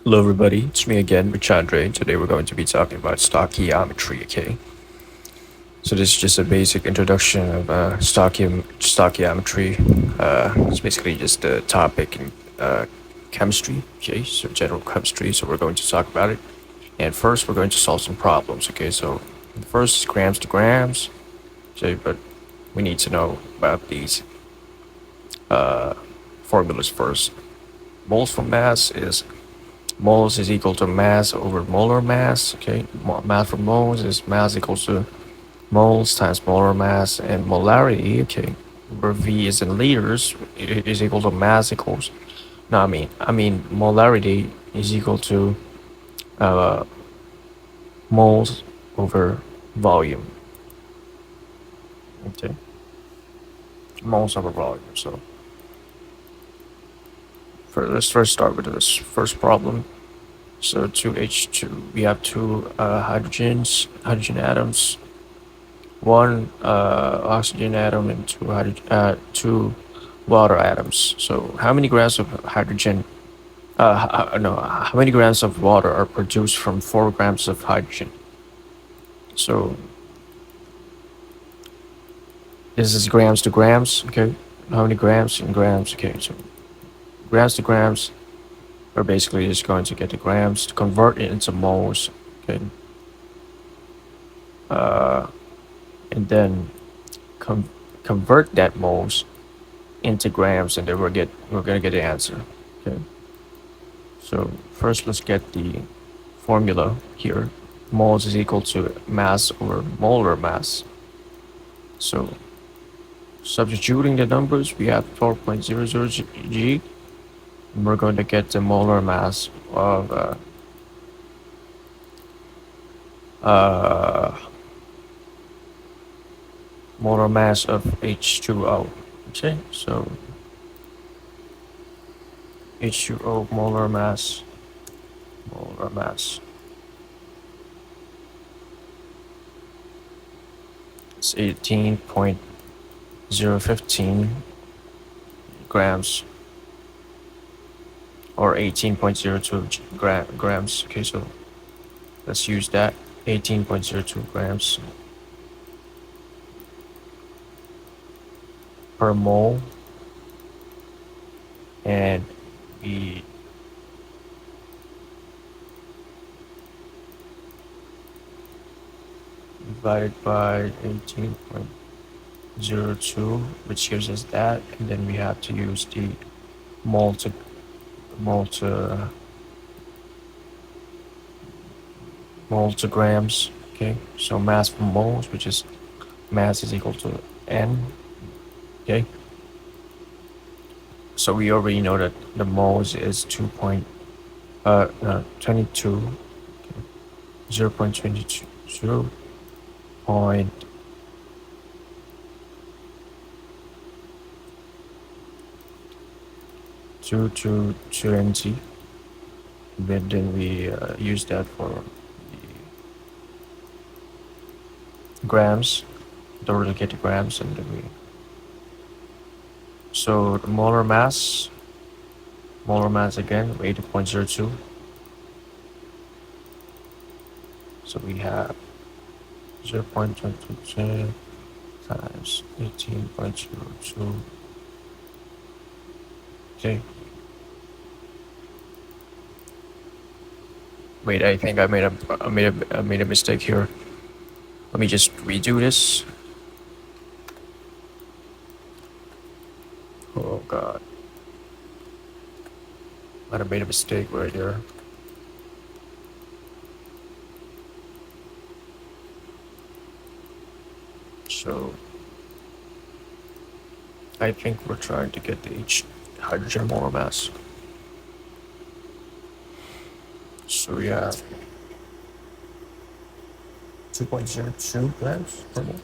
Hello, everybody. It's me again, Richandre. Today we're going to be talking about stoichiometry. Okay, so this is just a basic introduction of stoichiometry. It's basically just a topic in chemistry. Okay, so general chemistry. So we're going to talk about it. And first, we're going to solve some problems. Okay, so the first is grams to grams. So, but we need to know about these formulas first. Moles for mass is moles is equal to mass over molar mass. Okay, mass for moles is mass equals to moles times molar mass, and molarity. Okay, where V is in liters, it is equal to mass equals. No, I mean molarity is equal to uh, moles over volume. Okay, moles over volume. So let's first start with this first problem. So 2H2, we have two hydrogen atoms, one oxygen atom, and two water atoms. So how many grams of hydrogen? No, how many grams of water are produced from 4 grams of hydrogen? So this is grams to grams. Okay, how many grams in grams? Okay, so grams to grams. We're basically just going to get the grams to convert it into moles. Okay, uh, and then convert that moles into grams, and then we're gonna get the answer. Okay. So first, let's get the formula here. Moles is equal to mass over molar mass. So substituting the numbers, we have 4.00 g, and we're going to get the molar mass of uh, molar mass of H2O. Okay, so H2O molar mass. It's 18.015 grams or 18.02 grams. Okay, so let's use that 18.02 grams per mole, and we divided by 18.02, which gives us that, and then we have to use the mole to mole to mole to grams. Okay, so mass per moles, which is mass is equal to n. Okay, so we already know that the moles is 22 0.22 point 2220, but then we use that for the grams, don't really get the grams, and then we so the molar mass again 80.02. So we have 0.22 times 18.02. Okay. Wait, I think I made a mistake here. Let me just redo this. Oh god. Might have made a mistake right there. So I think we're trying to get the hydrogen molar mass. So we have 2.02 grams per mole.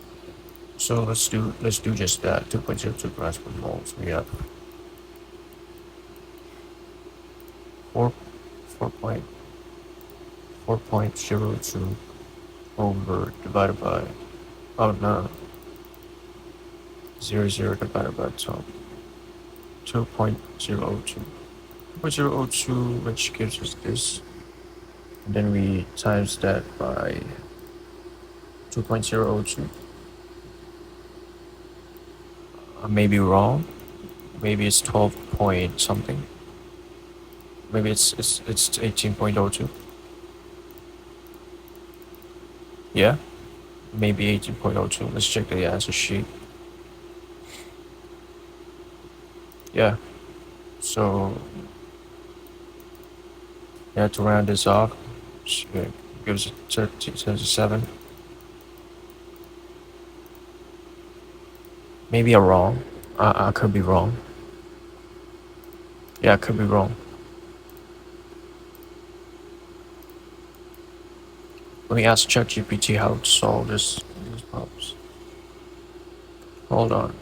So let's do just that, 2.02 grams per mole. So we have 4 4.02 over divided by, oh no, 0 divided by 2.02. 2.002, which gives us this. And then we times that by 2.002. I may be wrong. Maybe it's 12 point something. Maybe it's 18.02. Yeah, maybe 18.02. Let's check the answer sheet. Yeah, so yeah, to round this off, it gives it 37. Maybe I'm wrong. I could be wrong. Yeah, I could be wrong. Let me ask ChatGPT how to solve these problems. Hold on.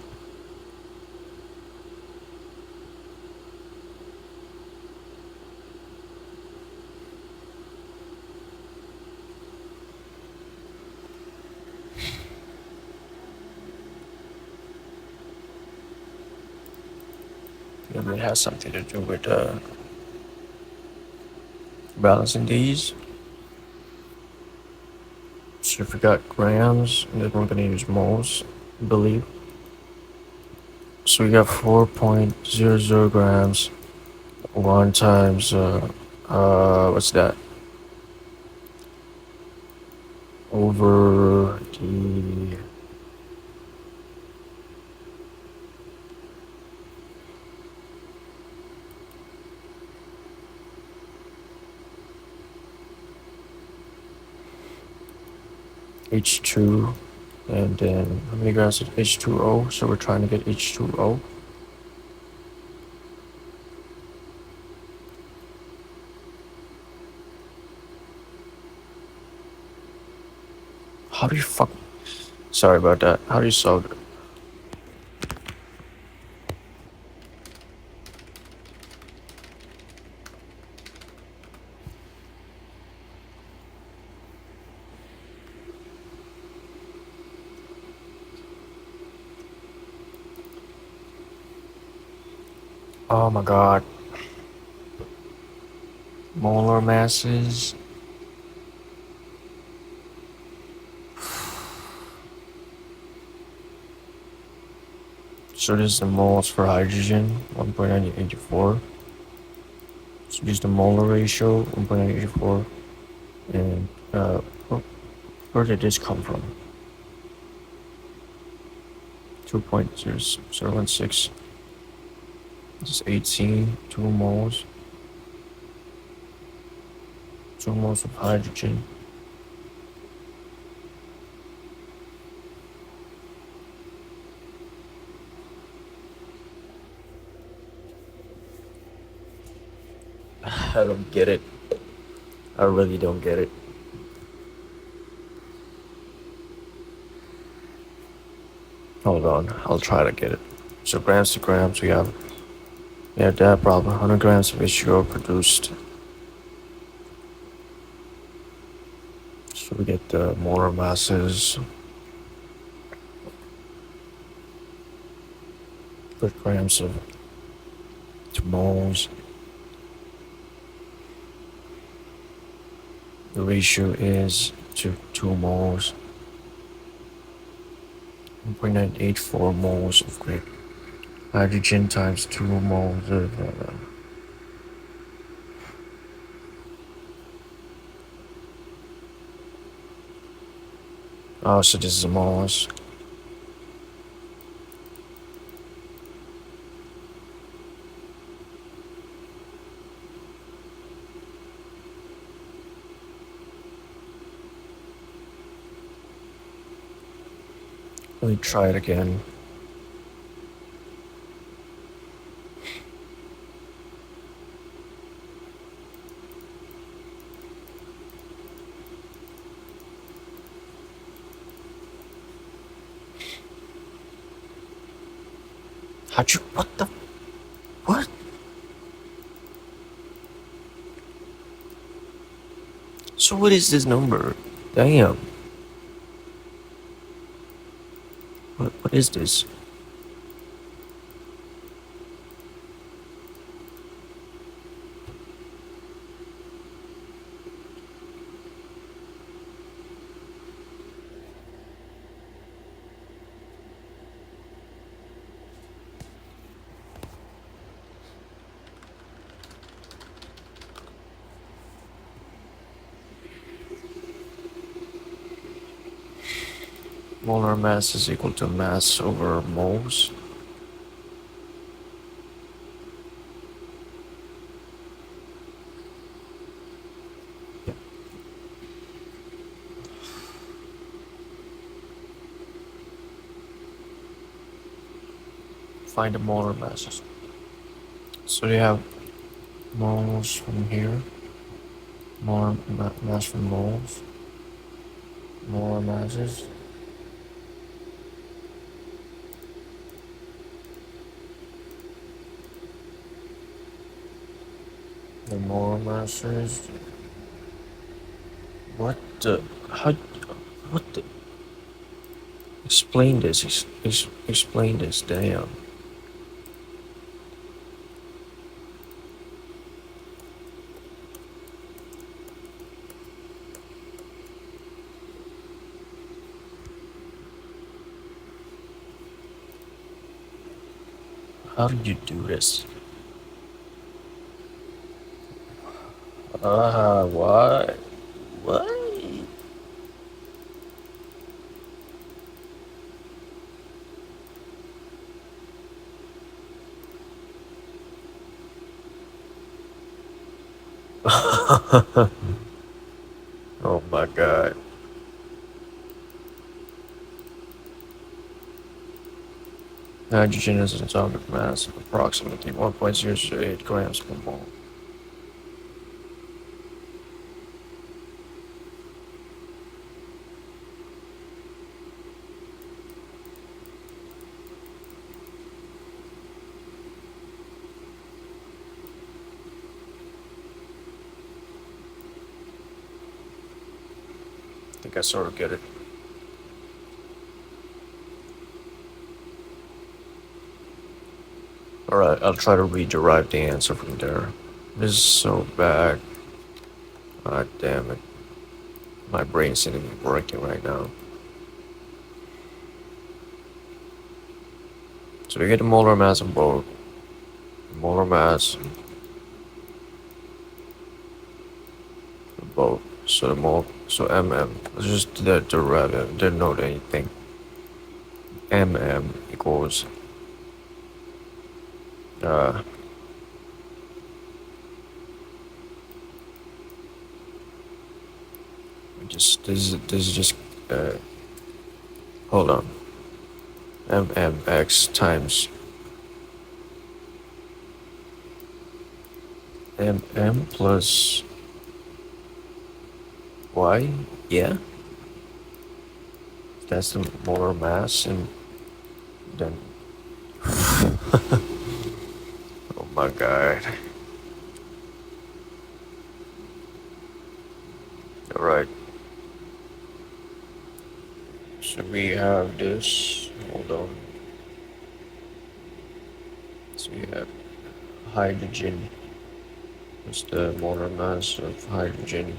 Maybe it has something to do with balancing these. So if we got grams, and then we're gonna use moles, I believe. So we got 4.00 grams. 1 times what's that? Over the H2, and then how many grams is H2O? So we're trying to get H2O. How do you fuck? Sorry about that. How do you solve it? Oh my god. Molar masses. So this is the moles for hydrogen, 1.984. So this is the molar ratio, 1.984. And where did this come from? 2.0016. This is 18, 2 moles. 2 moles of hydrogen. I don't get it. I really don't get it. Hold on, I'll try to get it. So grams to grams, we have that problem. 100 grams of H2O produced. So we get the molar masses per grams of to moles. The ratio is to 2 moles. 1.984 moles of hydrogen times 2 moles of oh, so this is moles. Let me try it again. What the? What? So what is this number? Damn. What is this? Molar mass is equal to mass over moles. Find the molar masses. So you have moles from here, molar mass from moles, molar masses. The molar masses. What the? How? What the? Explain this. Explain this. Damn. How did you do this? What? What? Oh my god. Hydrogen has an atomic mass of approximately 1.008 grams per mole. I think I sort of get it. Alright, I'll try to rederive the answer from there. This is so bad. God damn it. My brain isn't even working right now. So we get the molar mass of both. Molar mass of both. So so mm. Let's just do that derivative. Didn't note anything. equals uh this is just hold on. mmx times plus y. Yeah, that's the molar mass, and then oh my god. All right. So we have this. Hold on. So we have hydrogen. What's the molar mass of hydrogen?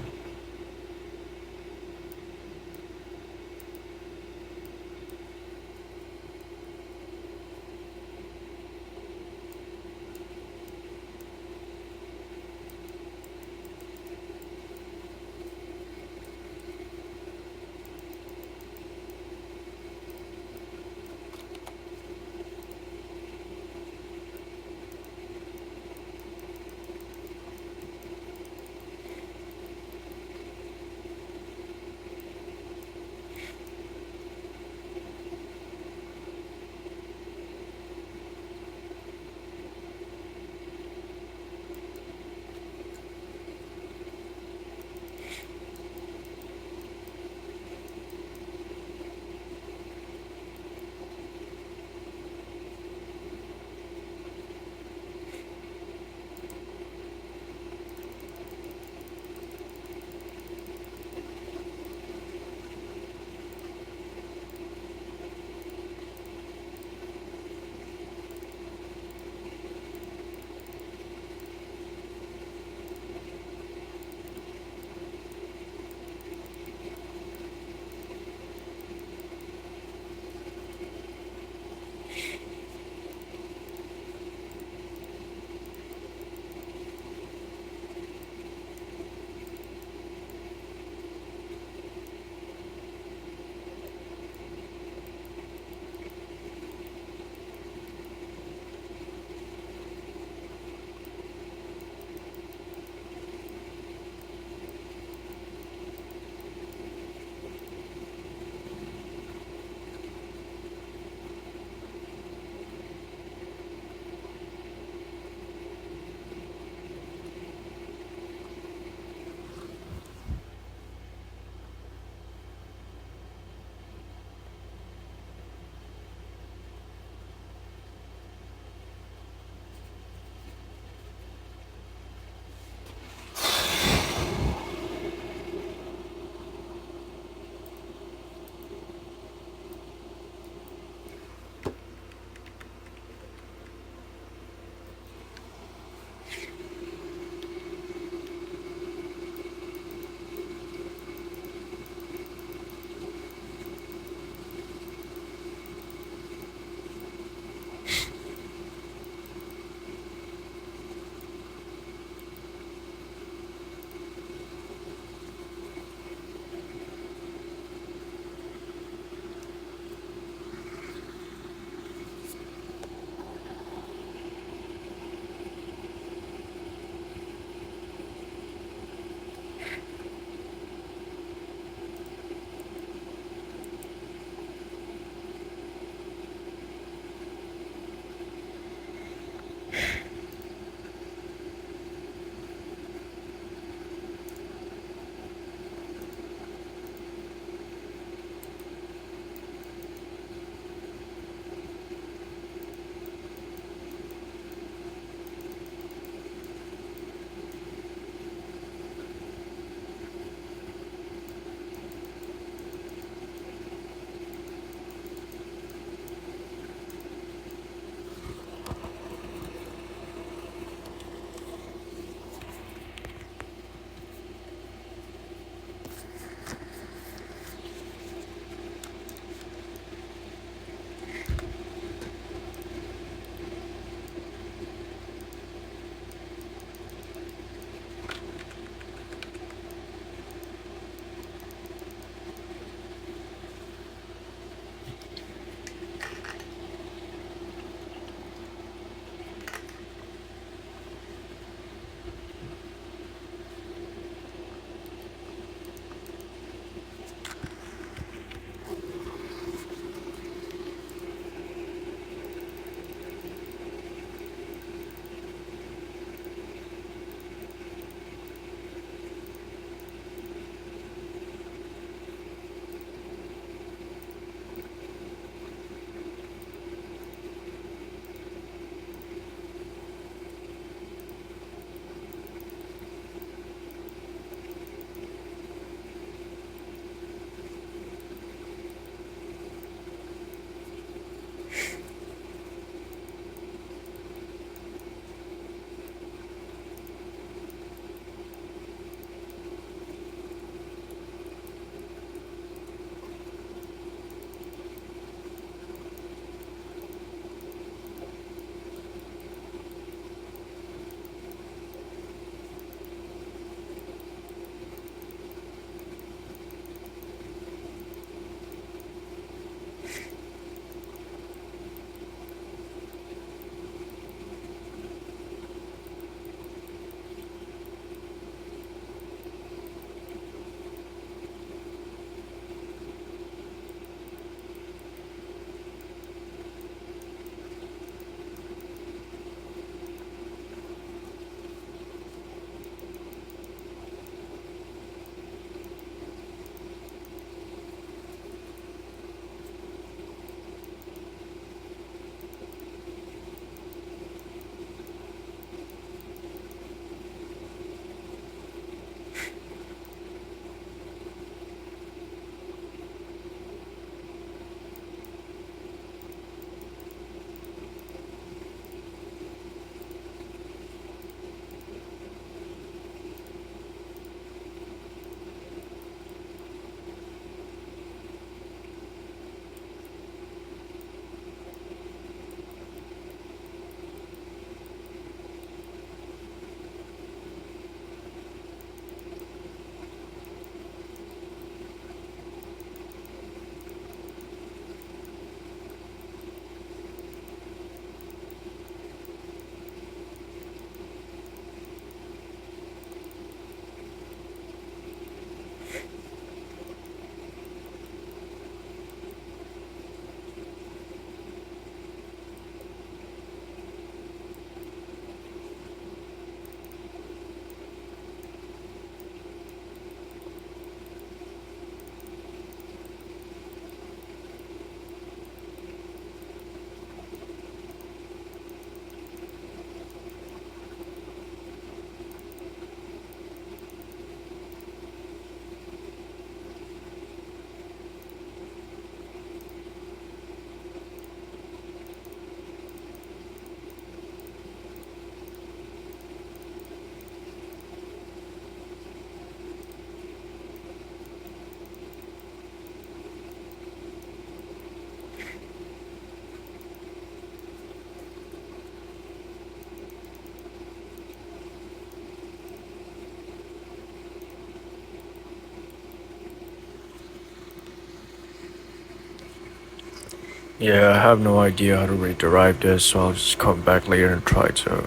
Yeah, I have no idea how to rederive this, so I'll just come back later and try to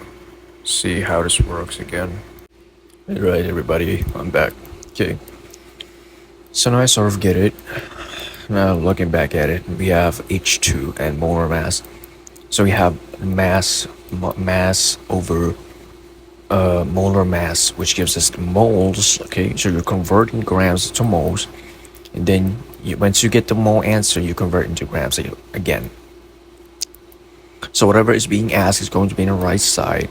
see how this works again. Alright, everybody, I'm back. Okay, so now I sort of get it. Now looking back at it, we have H2 and molar mass. So we have mass over molar mass, which gives us the moles. Okay, so you're converting grams to moles, and then once you get the mole answer, you convert into grams again. So whatever is being asked is going to be on the right side.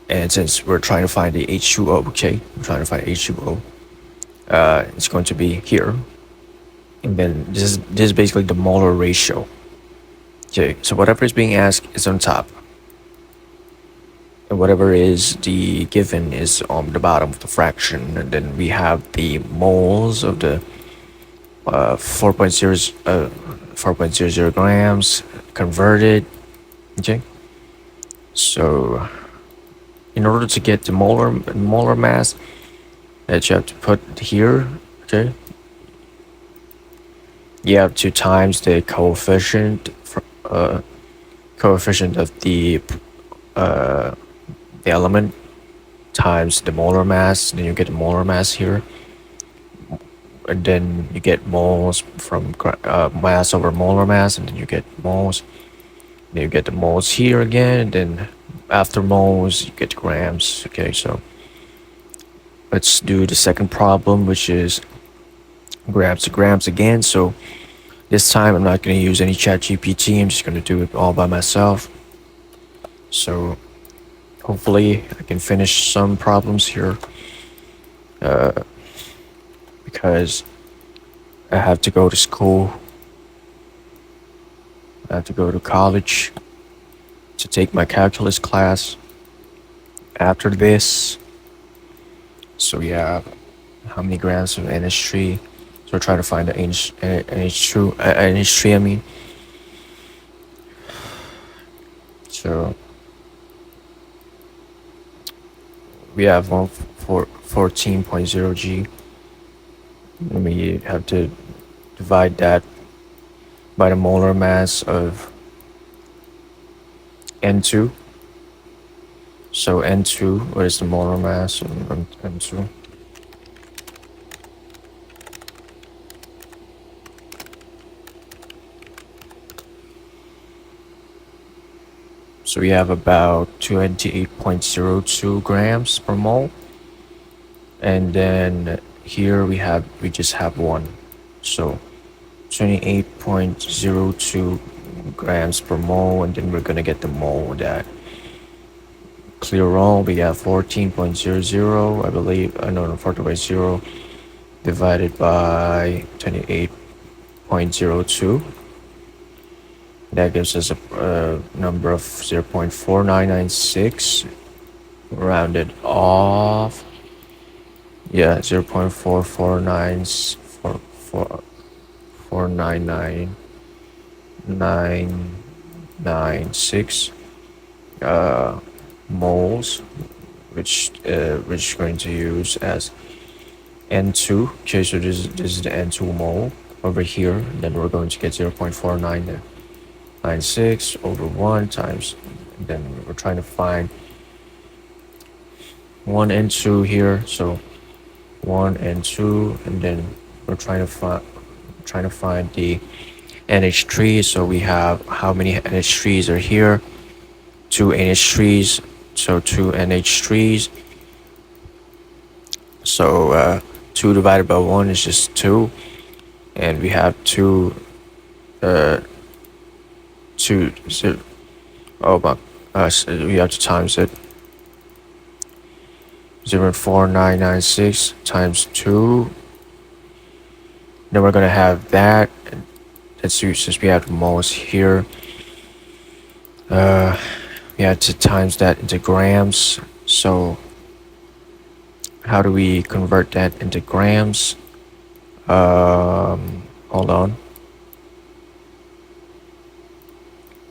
And since we're trying to find the H2O, okay, we're trying to find H2O, it's going to be here. And then this is basically the molar ratio. Okay, so whatever is being asked is on top. And whatever is the given is on the bottom of the fraction. And then we have the moles of the 4.00 grams converted. Okay, so in order to get the molar mass that you have to put here, okay, you have to times the coefficient of the element times the molar mass, then you get the molar mass here, and then you get moles from mass over molar mass, and then you get moles. Then you get the moles here again, and then after moles you get grams. Okay, so let's do the second problem, which is grams to grams again. So this time I'm not going to use any chat GPT, I'm just going to do it all by myself. So hopefully I can finish some problems here, because I have to go to school. I have to go to college to take my calculus class after this. So yeah, how many grams of NH3? So we're trying to find the NH3, I mean. So we have 14.0 G. And we have to divide that by the molar mass of N2. So N2, what is the molar mass of N2? So we have about 28.02 grams per mole. And then here we just have one. So 28.02 grams per mole, and then we're gonna get the mole of that. Clear all, we got 14.00, I believe, no, 14.0 divided by 28.02. That gives us a number of 0.4996, rounded off. Yeah, 0.4499996 moles, which we're going to use as N2. Okay, so this is the N2 mole over here. Then we're going to get 0.4996 over 1 times, and then we're trying to find 1 and 2 here. So 1 and 2, and then we're trying to find the NH3. So we have how many NH3s are here? 2 NH3s. So 2 NH3s. So 2 divided by 1 is just 2, and we have 2 so, oh my, so we have to times it. 0.4996 times 2. Then we're gonna have that. Let's use, since we have the moles here, we have to times that into grams. So how do we convert that into grams? Hold on.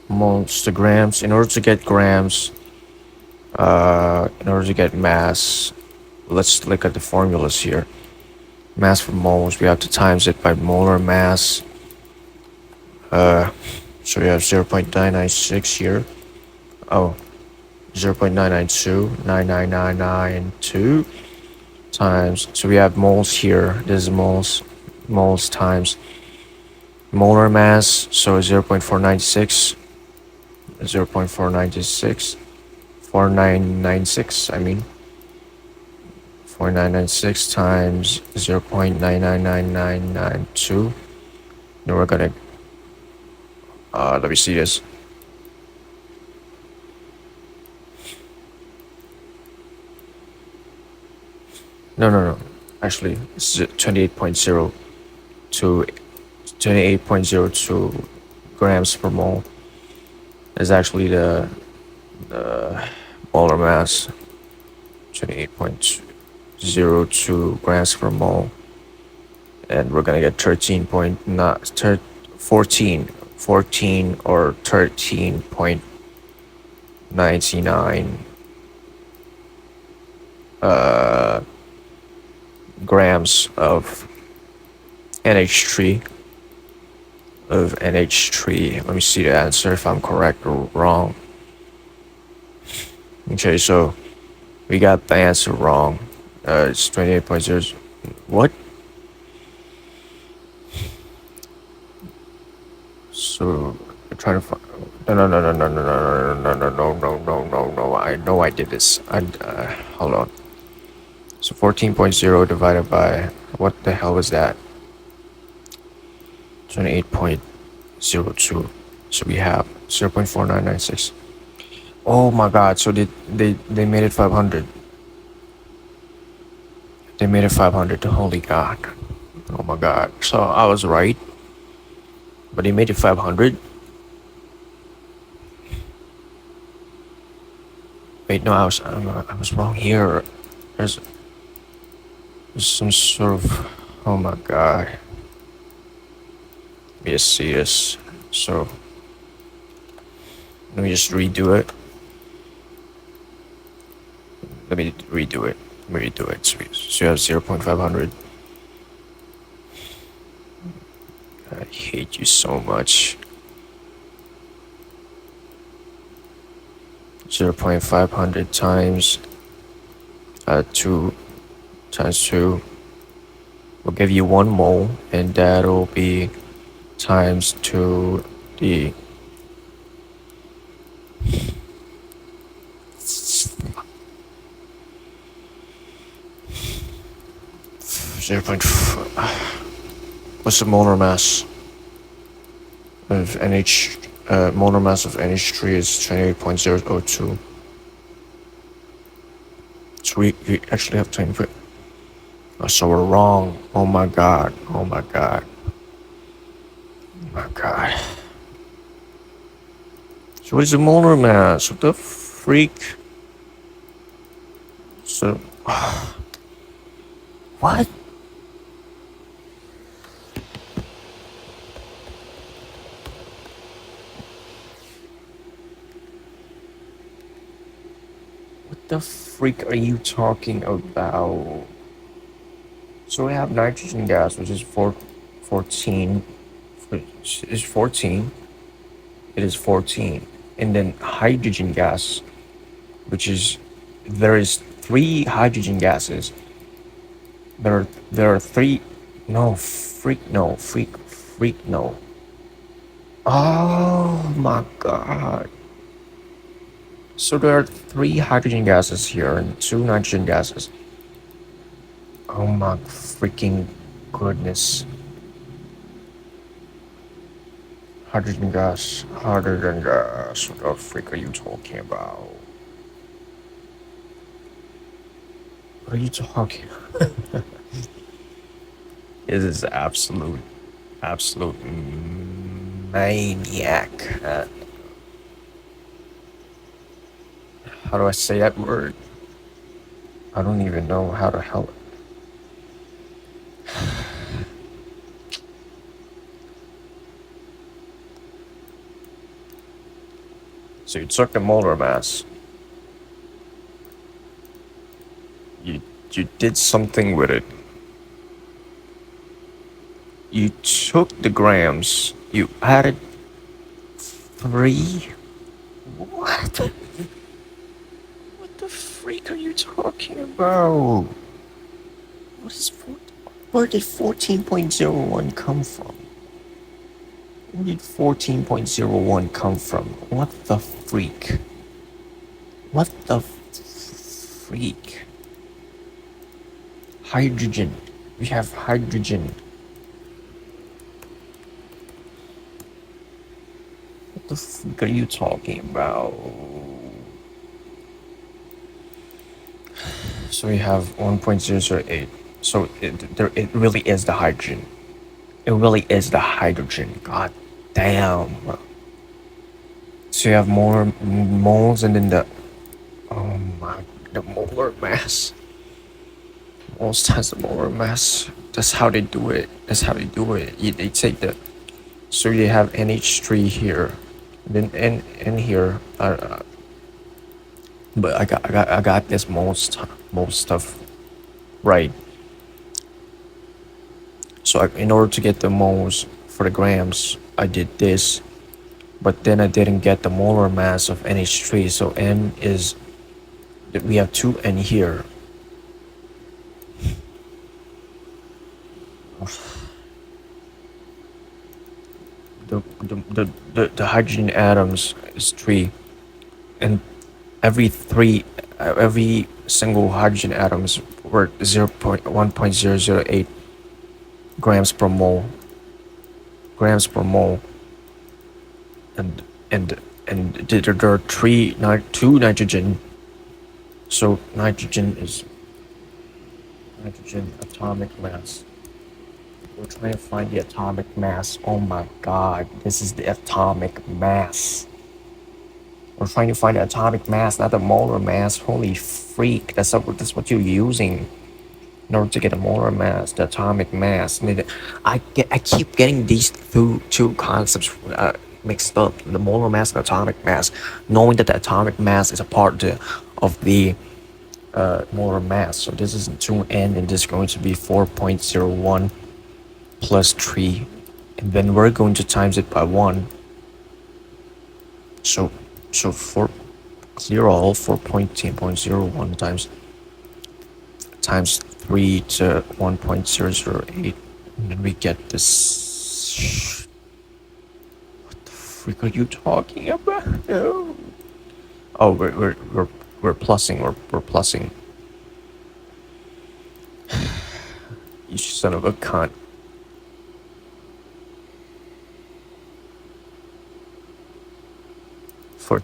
Moles to grams. In order to get grams, in order to get mass, let's look at the formulas here. Mass for moles, we have to times it by molar mass. So we have 0.996 here. Oh, 0.992 times. So we have moles here. This is moles times molar mass. So 0.496, 0.496, 4996. I mean, 4996 times 0.999992. Then we're gonna let me see this. No. Actually, it's 28.0 to 28.02 grams per mole. Is actually the molar mass. 28.02 grams per mole, and we're gonna get 14 or 13.99 grams of NH3 Let me see the answer if I'm correct or wrong. Okay, so we got the answer wrong. It's 28.0. What? So I'm trying to find. No. I know I did this. Hold on. So 14.0 divided by what the hell was that? 28.02. So we have 0.4996. Oh my god, so they made it 500. They made it 500. Holy god. Oh my god. So I was right. But they made it 500. Wait, no, I was wrong here. There's some sort of, oh my god. Let me just see this. So let me just redo it. So you have 0.500. I hate you so much. 0.500 times 2 times 2 will give you 1 mole, and that'll be times 2 the 0.5. What's the molar mass of NH? Molar mass of NH3 is 28.002. So we actually have to input. So we're wrong. Oh my god. So what is the molar mass? What the freak? So what? What the freak are you talking about? So we have nitrogen gas, which is 14. Is 14. It is 14. And then hydrogen gas, which is, there is 3 hydrogen gases. There are 3. No. Oh my god. So there are 3 hydrogen gases here and 2 nitrogen gases. Oh my freaking goodness. Hydrogen gas. What the freak are you talking about? What are you talking? This is absolute maniac. How do I say that word? I don't even know how to help. So you took the molar mass. You did something with it. You took the grams. You added 3? What? What the freak are you talking about? What is where did 14.01 come from? Where did 14.01 come from? What the freak? What the freak? Hydrogen. We have hydrogen. What the freak are you talking about? So we have 1.008. So it really is the hydrogen. It really is the hydrogen. God damn. So you have more moles and then oh my, the molar mass. Moles times the molar mass. That's how they do it. That's how they do it. They take the, so you have NH3 here, then N here. But I got this most stuff right. So in order to get the moles for the grams, I did this, but then I didn't get the molar mass of NH3. So N is, we have 2 N here. The hydrogen atoms is 3, and every single hydrogen atoms were 1.008 grams per mole. Grams per mole. And there are two nitrogen. So nitrogen is nitrogen atomic mass. We're trying to find the atomic mass. Oh my god, this is the atomic mass. We're trying to find the atomic mass, not the molar mass. Holy freak, that's what you're using in order to get a molar mass, the atomic mass. I keep getting these two concepts mixed up, the molar mass and atomic mass, knowing that the atomic mass is a part of the molar mass. So this is 2N, and this is going to be 4.01 plus 3, and then we're going to times it by 1. So for clear all, 4.10.01 times 3 to 1.008, and then we get this. What the freak are you talking about? Oh, we're plussing. We're plussing. You son of a cunt. For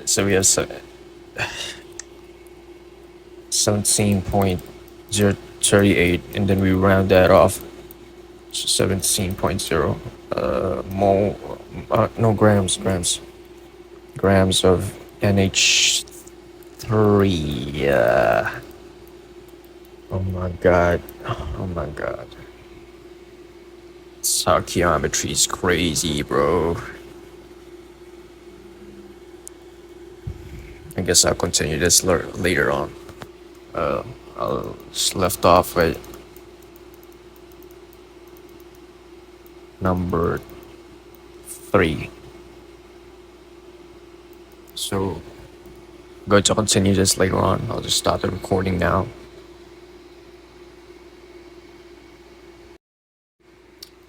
so we have 17.038, and then we round that off to 17.0 mole, no, grams of NH3. Oh my god. Stoichiometry is crazy, bro. I guess I'll continue this later on. I'll just left off at number 3. So I'm going to continue this later on. I'll just start the recording now.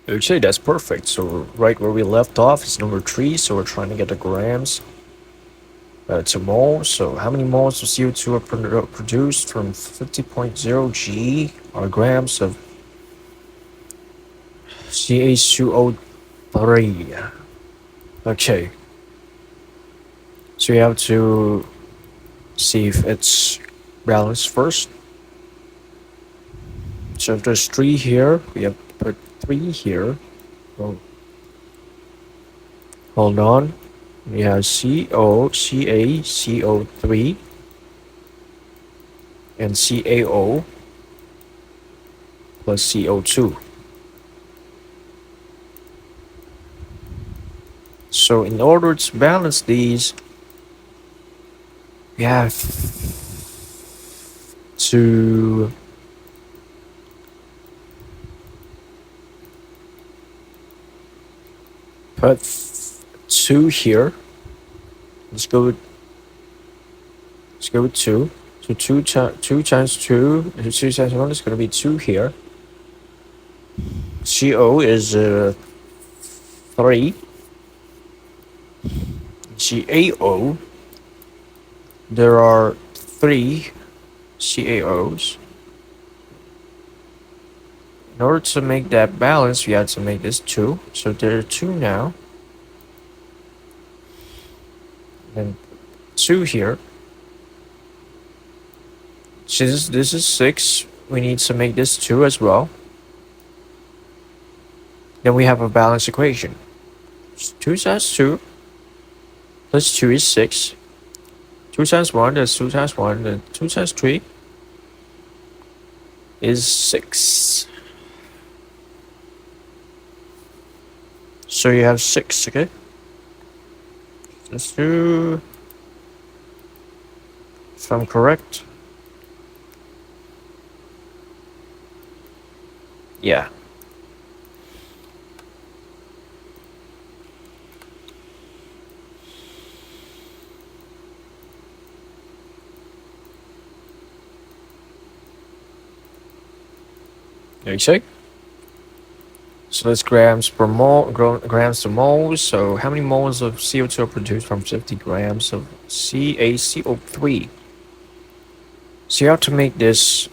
Actually, that's perfect. So right where we left off is number 3. So we're trying to get the grams to moles. So how many moles of CO2 are produced from 50.0 G or grams of CH2O3? Okay. So you have to see if it's balanced first. So if there's 3 here, we have to put 3 here. Oh. Hold on. We have CO3, and CaO plus CO2. So in order to balance these, we have to put 2 here. Let's go with 2. So 2 times 2, 2 times 1 is going to be 2 here. CO is 3. CAO, there are 3 CAOs. In order to make that balance, we have to make this 2. So there are 2 now. And 2 here. Since this is 6, we need to make this 2 as well. Then we have a balanced equation. 2 times 2 plus 2 is 6. 2 times 1 is 2 times 1. And 2 times 3 is 6. So you have 6, okay? Let's do, if I'm correct. Yeah. Okay. So that's grams per mole, grams to moles. So how many moles of CO2 are produced from 50 grams of CaCO3? So you have to make this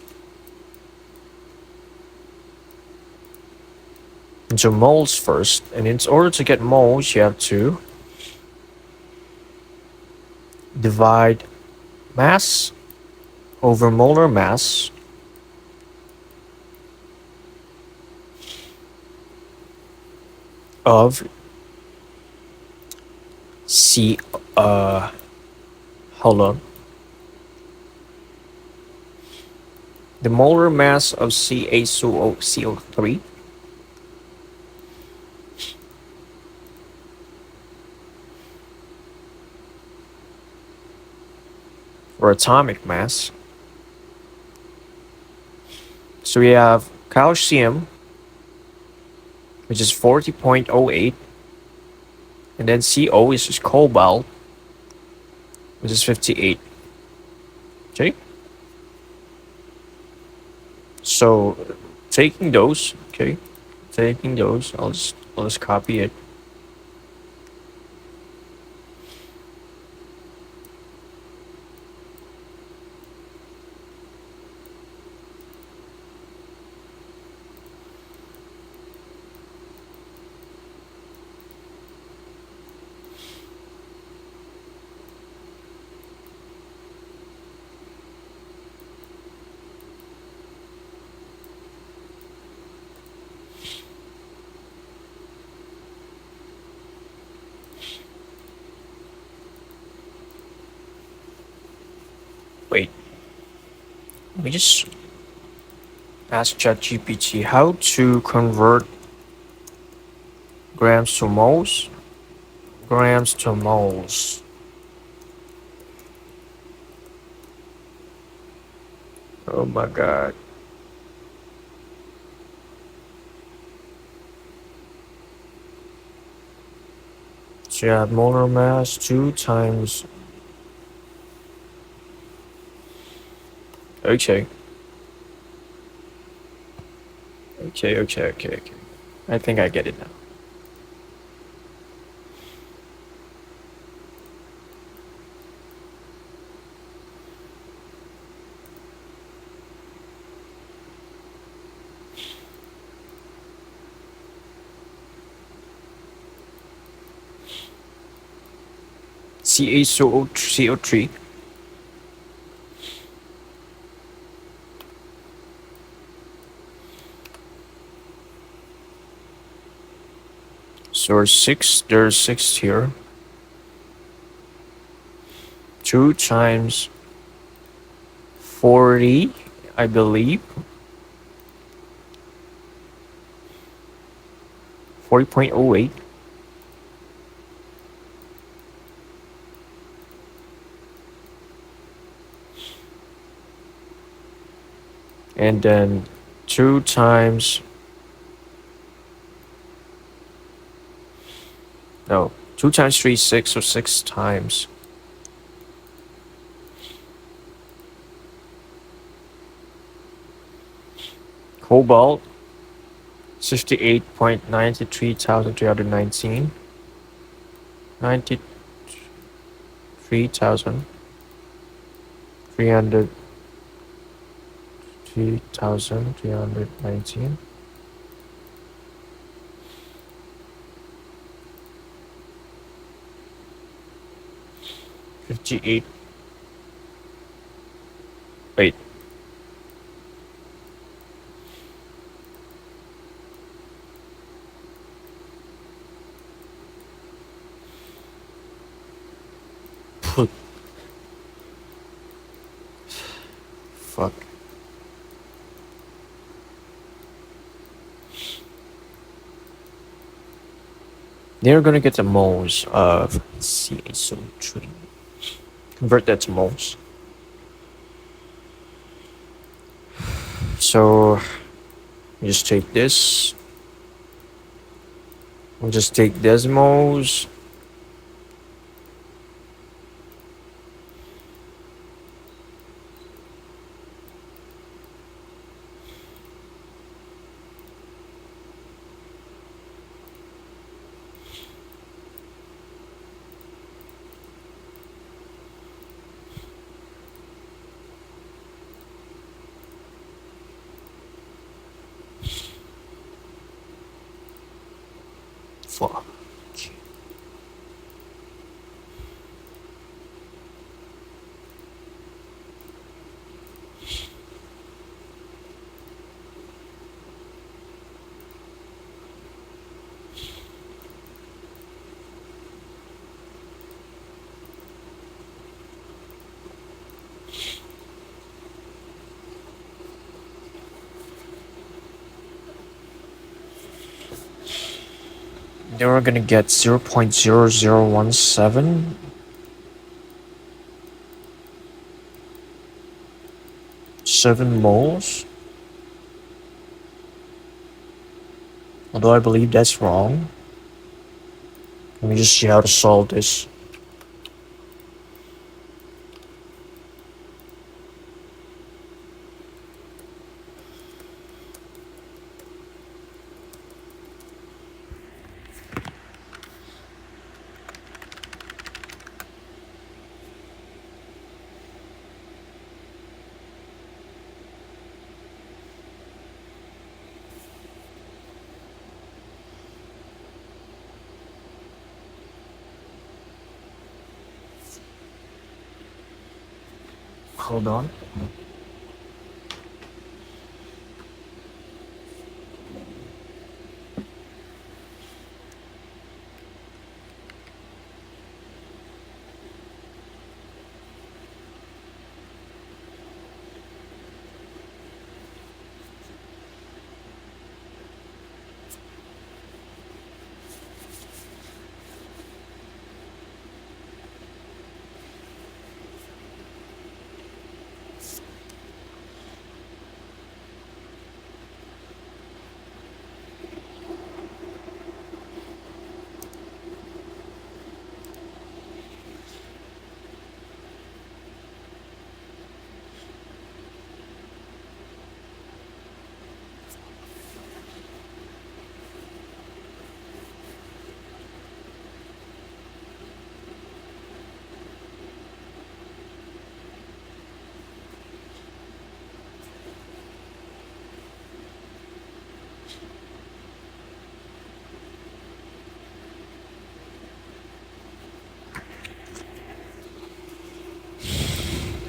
into moles first. And in order to get moles, you have to divide mass over molar mass of C, hold on. The molar mass of CaCO3 or atomic mass. So we have calcium, which is 40.08, and then CO is just cobalt, which is 58. Okay. So taking those, I'll just copy it. Wait, let me just ask ChatGPT how to convert grams to moles. Grams to moles. Oh my god. So you have molar mass 2 times. Okay. Okay. I think I get it now. CaCO3. So there's 6 here. 2 times 40, I believe. 40.08. And then 2 times 2 times 3 is 6, so 6 times. Cobalt, 68.93,319. 93,300. 3,319. 58. Wait. Put. Fuck. They're gonna get the moles of SESH. Convert that to moles. So just take this. We'll just take decimals. Fuck. Then we're gonna get 0.0017. Seven moles. Although I believe that's wrong. Let me just see how to solve this. Hold on.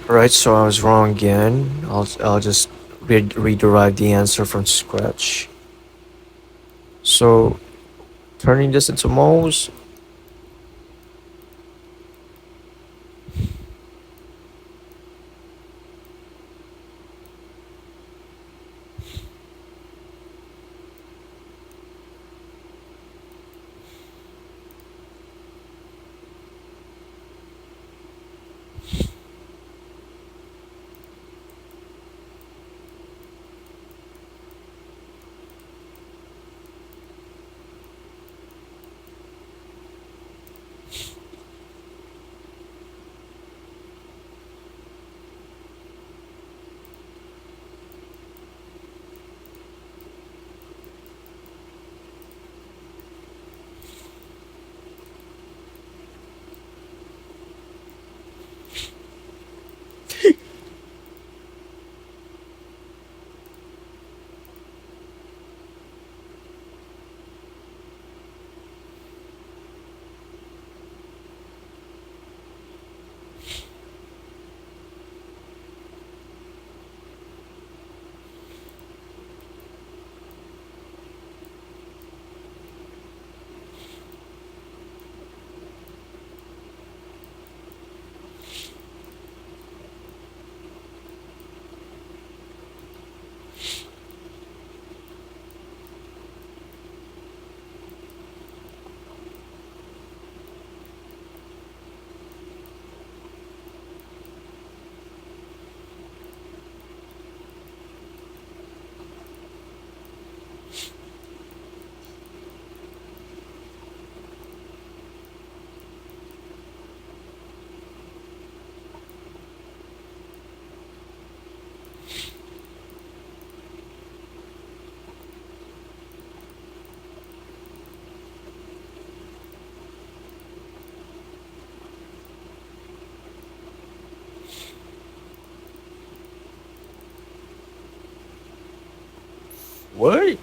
Alright, so I was wrong again. I'll just rederive the answer from scratch. So turning this into moles. What?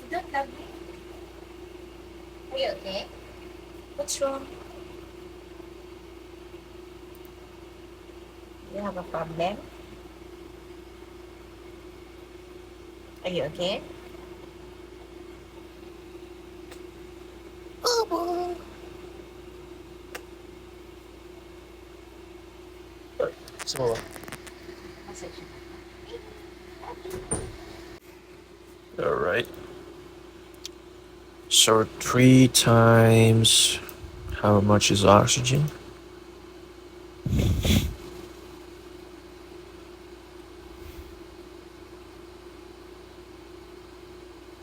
You don't love me? Are you okay? What's wrong? You have a problem? Are you okay? Boo-boo. So, all right. So 3 times how much is oxygen?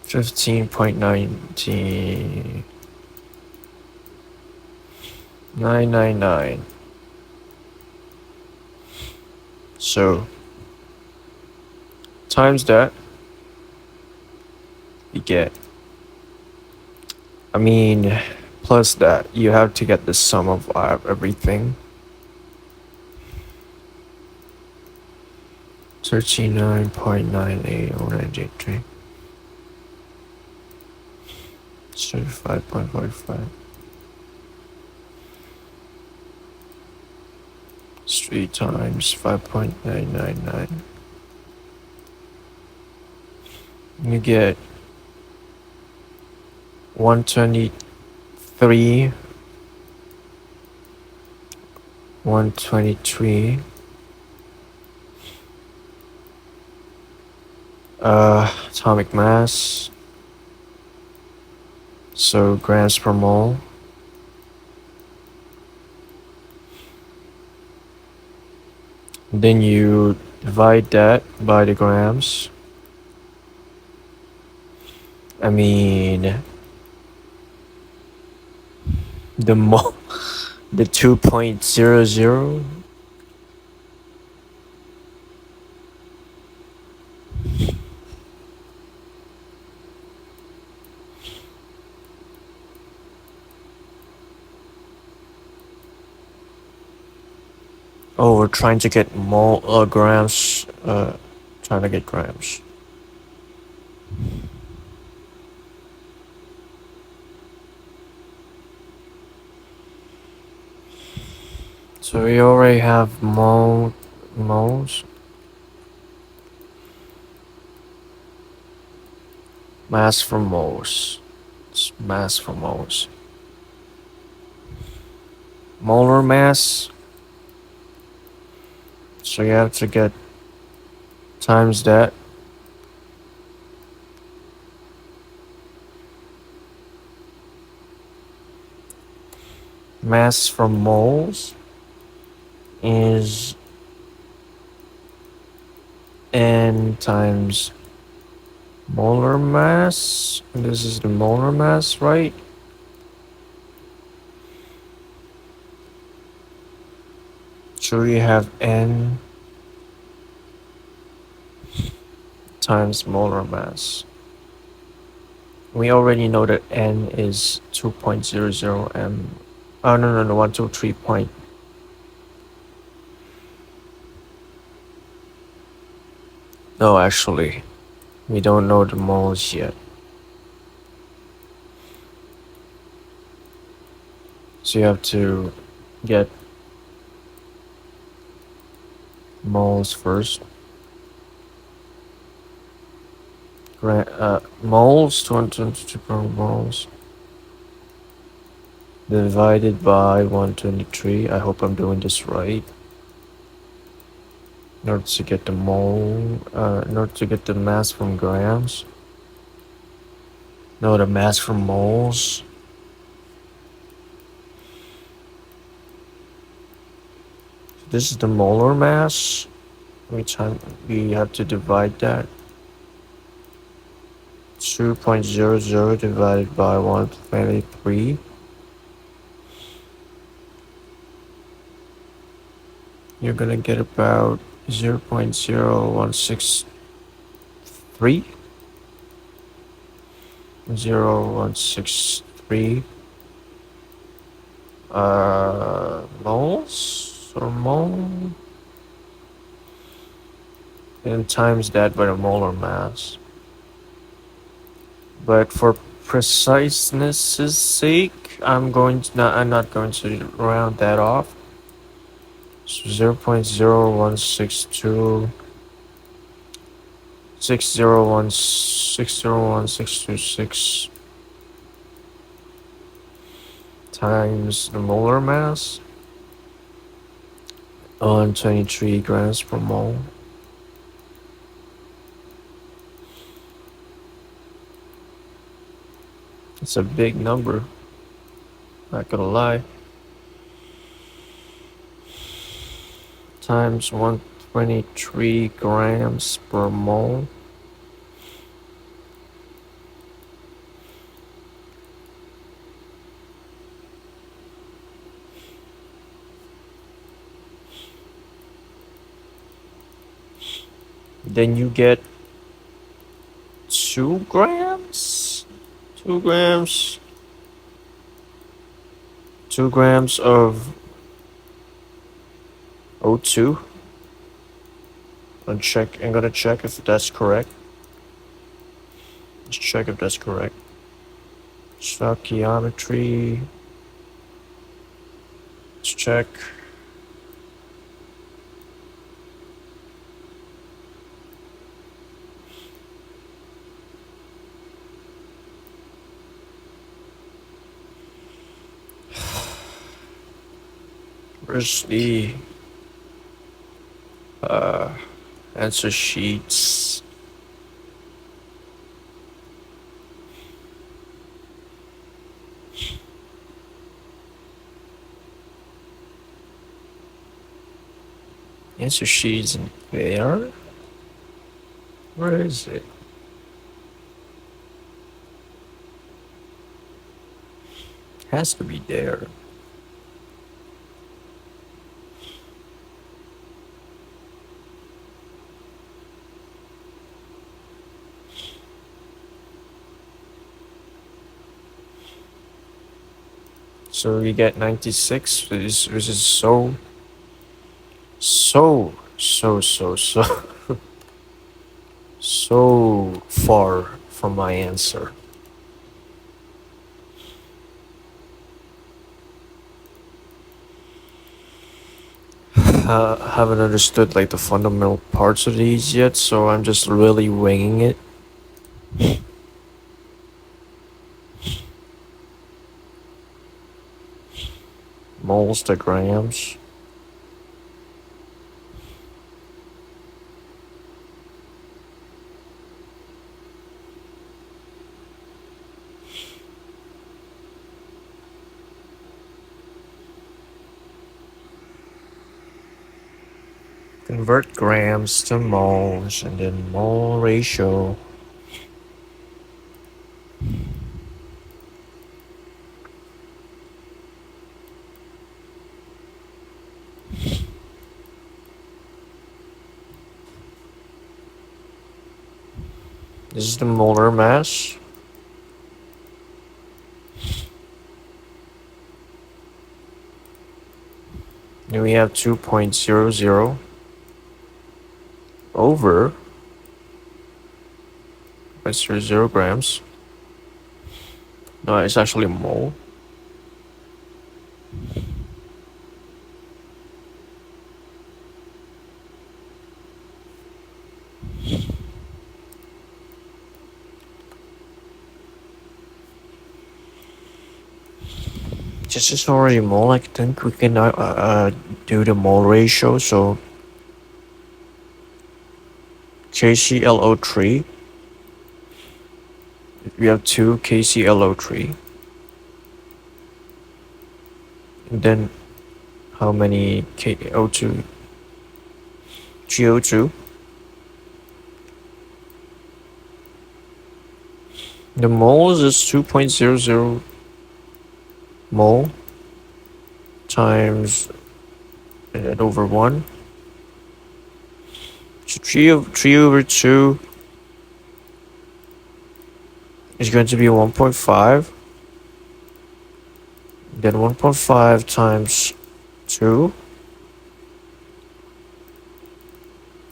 15.99999. So times that, you get, I mean, plus that, you have to get the sum of everything. 39.98093. 35.45. It's 3 times 5.999. You get 123, 123. Atomic mass. So grams per mole. Then you divide that by the grams. I mean, the mole, the 2.00. Oh, we're trying to get grams. Trying to get grams. So we already have moles. Mass for moles. It's mass for moles. Molar mass. So you have to get times that. Mass for moles is n times molar mass. This is the molar mass, right? So we have n times molar mass. We already know that n is 2.00 m. Oh, no, 123 point. No, actually, we don't know the moles yet. So you have to get moles first. Moles, 222 moles, divided by 123. I hope I'm doing this right. In order to get the in order to get the mass from grams. No, the mass from moles. This is the molar mass. Which we have to divide that. 2.00 divided by 123. You're gonna get about 0.0163. 0.163 moles or mole, and times that by the molar mass. but for preciseness' sake, I'm not going to round that off. So 0.0162 601,626 times the molar mass on 23 grams per mole. It's a big number, not gonna lie. Times 123 grams per mole. Then you get 2 grams? 2 grams? 2 grams of O2. I'm gonna check if that's correct. Let's check if that's correct. Stoichiometry. Let's check. Where's the uh, answer sheets? Answer sheets in there? Where is it? Has to be there. So we get 96, which is so so far from my answer. Haven't understood like the fundamental parts of these yet, so I'm just really winging it. Moles to grams. Convert grams to moles and then mole ratio. This is the molar mass. Then we have 2.00 over 0.00 grams. No, it's actually a mole. This is already mole. I think we can do the mole ratio. So KClO3. We have 2 KClO3. And then how many KO2? GO2. The moles is 2.00 mole times over 1. So 3 over 2 is going to be 1.5. Then 1.5 times 2.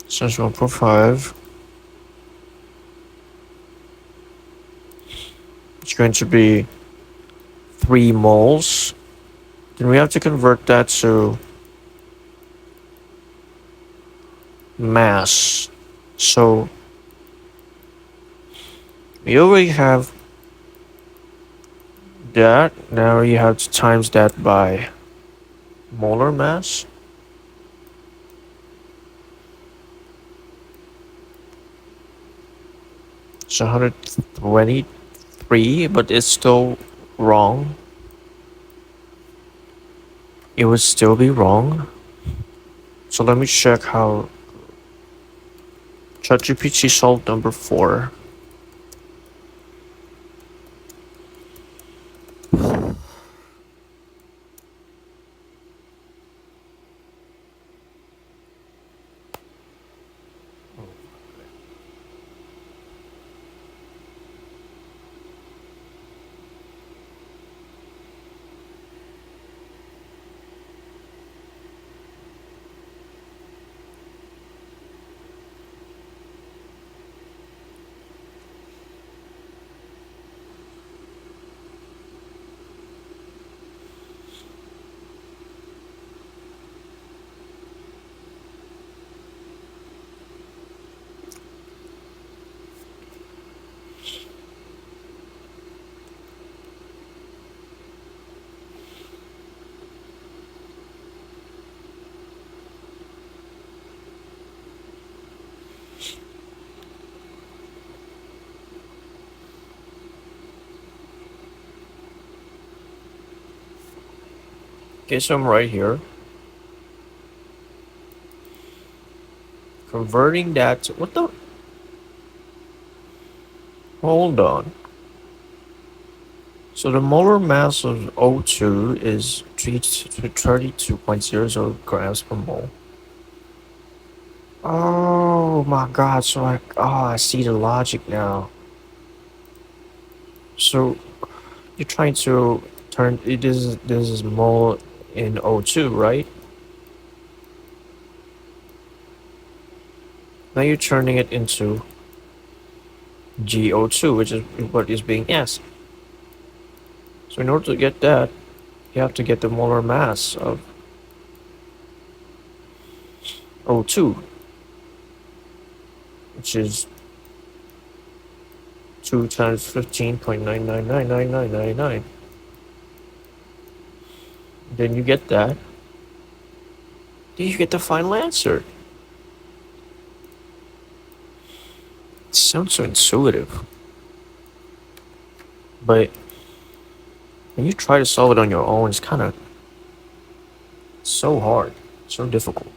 So it's 1.5. It's going to be 3 moles. Then we have to convert that to mass. So we already have that. Now you have to times that by molar mass. It's 123, but it's still wrong. It would still be wrong. So let me check how ChatGPT solved number 4. Okay, so I'm right here. Converting that to, what the? Hold on. So the molar mass of O2 is 32.00 grams per mole. Oh my god, so I see the logic now. So you're trying to turn this is mole in O2, right? Now you're turning it into GO2, which is what is being asked. So in order to get that, you have to get the molar mass of O2, which is 2 times 15.9999999. Then you get that. Then you get the final answer. It sounds so intuitive. But when you try to solve it on your own, it's kind of so hard, so difficult.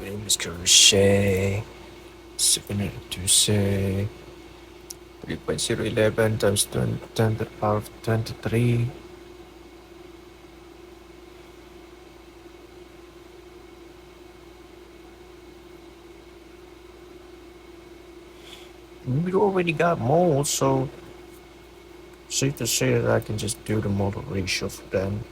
name is crochet. 7 to say 3.011 times 10 to the power of 23. We already got moles, so safe to say that I can just do the model ratio for them.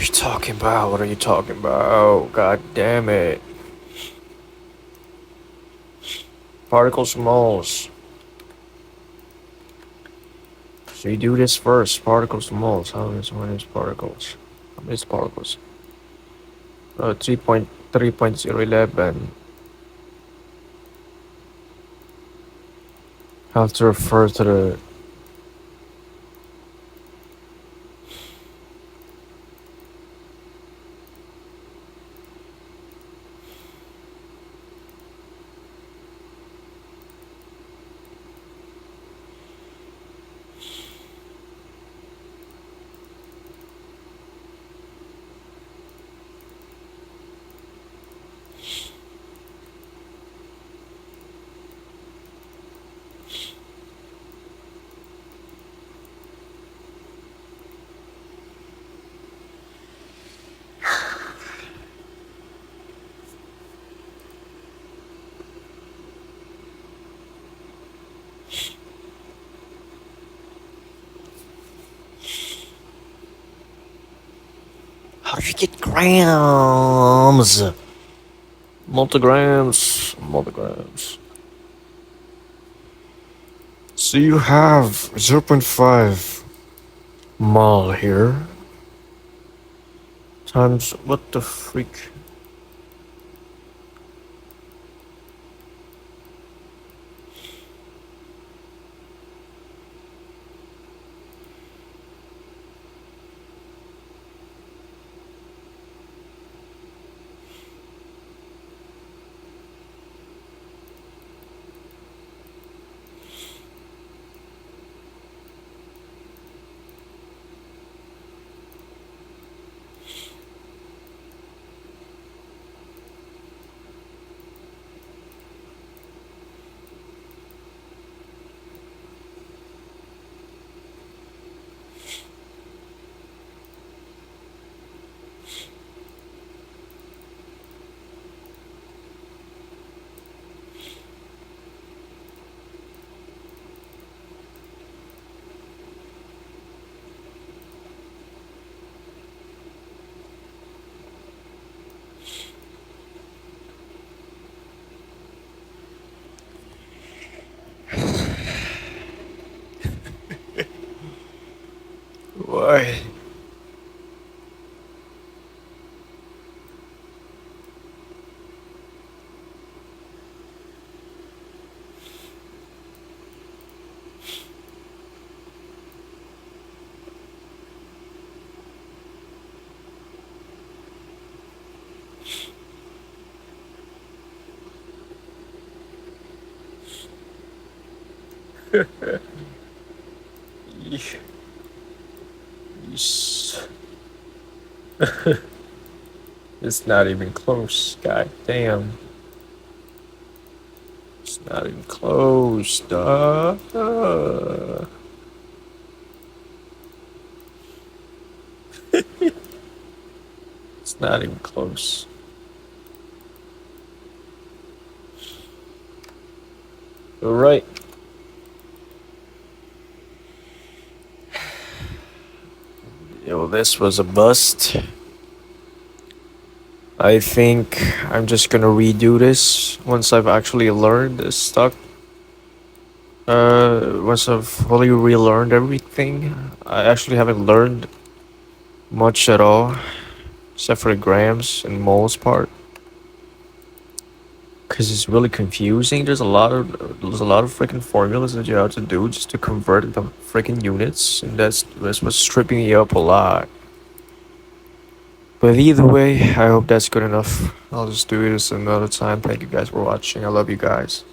you talking about? What are you talking about? God damn it. Particles, moles. So you do this first. Particles to moles. How is one is particles? How many is particles? 3.3.011. Have to refer to the. How do you get grams? Multigrams. Multigrams. So you have 0.5 mol here. Times what the freak? Why? It's not even close. God damn. It's not even close. It's not even close. Alright. Yo, this was a bust. I think I'm just gonna redo this once I've actually learned this stuff. Once I've fully relearned everything. I actually haven't learned much at all, except for the grams and moles part. Cause it's really confusing. There's a lot of freaking formulas that you have to do just to convert the freaking units, and that's what's tripping me up a lot. But either way, I hope that's good enough. I'll just do this another time. Thank you guys for watching. I love you guys.